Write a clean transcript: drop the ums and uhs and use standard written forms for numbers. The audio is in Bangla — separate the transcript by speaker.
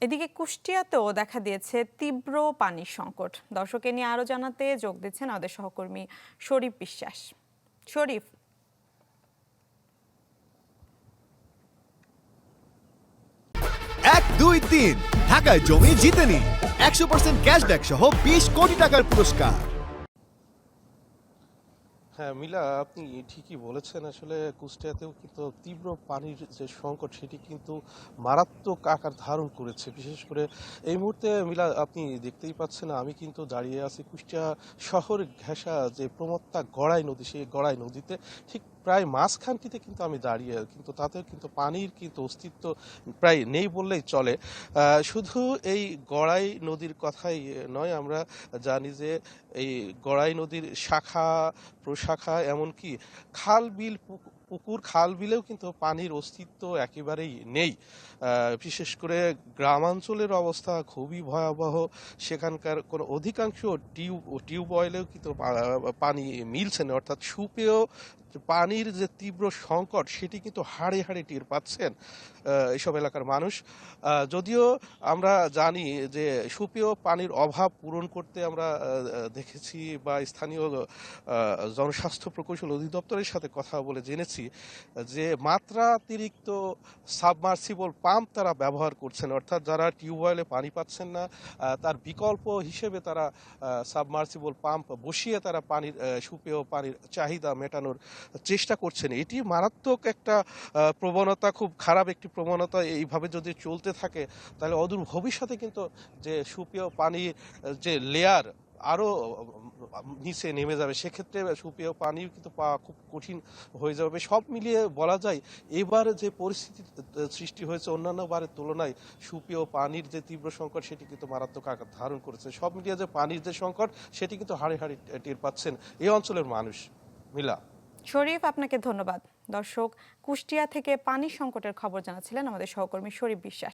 Speaker 1: এদিকে কুষ্টিয়াতেও দেখা দিয়েছে তীব্র পানির সংকট। দর্শককে নিয়ে আরো জানাতে যোগ দিচ্ছেন আমাদের সহকর্মী শরীফ বিশ্বাস। শরীফ,
Speaker 2: 1, 2, 3 ঢাকায় জমি জিতে নিন 100% ক্যাশব্যাক সহ 20 কোটি টাকার পুরস্কার।
Speaker 3: হ্যাঁ মিলা, আপনি ঠিকই বলেছেন। আসলে কুষ্টিয়াতেও কিন্তু তীব্র পানির যে সংকট সেটি কিন্তু মারাত্মক আকার ধারণ করেছে। বিশেষ করে এই মুহূর্তে মিলা আপনি দেখতেই পাচ্ছেন, আমি কিন্তু দাঁড়িয়ে আছি কুষ্টিয়া শহর ঘেঁষা যে প্রমত্তা গড়াই নদী, সেই গড়াই নদীতে ঠিক প্রায় মাঝখানটিতে কিন্তু আমি দাঁড়িয়ে, কিন্তু তাতে কিন্তু পানির কিন্তু অস্তিত্ব প্রায় নেই বললেই চলে। শুধু এই গড়াই নদীর কথাই নয়, আমরা জানি যে এই গড়াই নদীর শাখা প্রশাখা এমনকি খাল বিল পুকুর খাল বিলেও কিন্তু পানির অস্তিত্ব একেবারেই নেই। বিশেষ করে গ্রামাঞ্চলের অবস্থা খুবই ভয়াবহ। সেখানকার কোনো অধিকাংশ টিউবওয়েলেও কিন্তু পানি মিলছে না, অর্থাৎ সুপেয় পানির যে তীব্র সংকট সেটি কিন্তু হাড়ে হাড়ে টের পাচ্ছেন এইসব এলাকার মানুষ। যদিও আমরা জানি যে সুপেয় পানির অভাব পূরণ করতে আমরা দেখেছি বা স্থানীয় জনস্বাস্থ্য প্রকৌশল অধিদপ্তরের সাথে কথা বলে জেনেছি যে মাত্রাতিরিক্ত সাবমার্সিবল পাম্প তারা ব্যবহার করছেন, অর্থাৎ যারা টিউবওয়েলে পানি পাচ্ছেন না তার বিকল্প হিসেবে তারা সাবমার্সিবল পাম্প বসিয়ে তারা পানির সুপেয় পানির চাহিদা মেটানোর চেষ্টা করছেন। এটি মারাত্মক একটা প্রবণতা, খুব খারাপ একটি প্রবণতা। এইভাবে যদি চলতে থাকে তাহলে অদূর ভবিষ্যতে কিন্তু যে সুপেয় পানির যে লেয়ার আরও নিচে নেমে যাবে, সেক্ষেত্রে সুপেয় পানি কিন্তু পাওয়া খুব কঠিন হয়ে যাবে। সব মিলিয়ে বলা যায় এবার যে পরিস্থিতি সৃষ্টি হয়েছে অন্যান্য বারের তুলনায় সুপেয় পানির যে তীব্র সংকট সেটি কিন্তু মারাত্মক আকার ধারণ করেছে। সব মিলিয়ে যে পানির যে সংকট সেটি কিন্তু হাড়ে হাড়ে টের পাচ্ছেন এই অঞ্চলের মানুষ। মিলা।
Speaker 1: শরীফ, আপনাকে ধন্যবাদ। দর্শক, কুষ্টিয়া থেকে পানি সংকটের খবর জানাচ্ছিলেন আমাদের সহকর্মী শরীফ বিশ্বাস।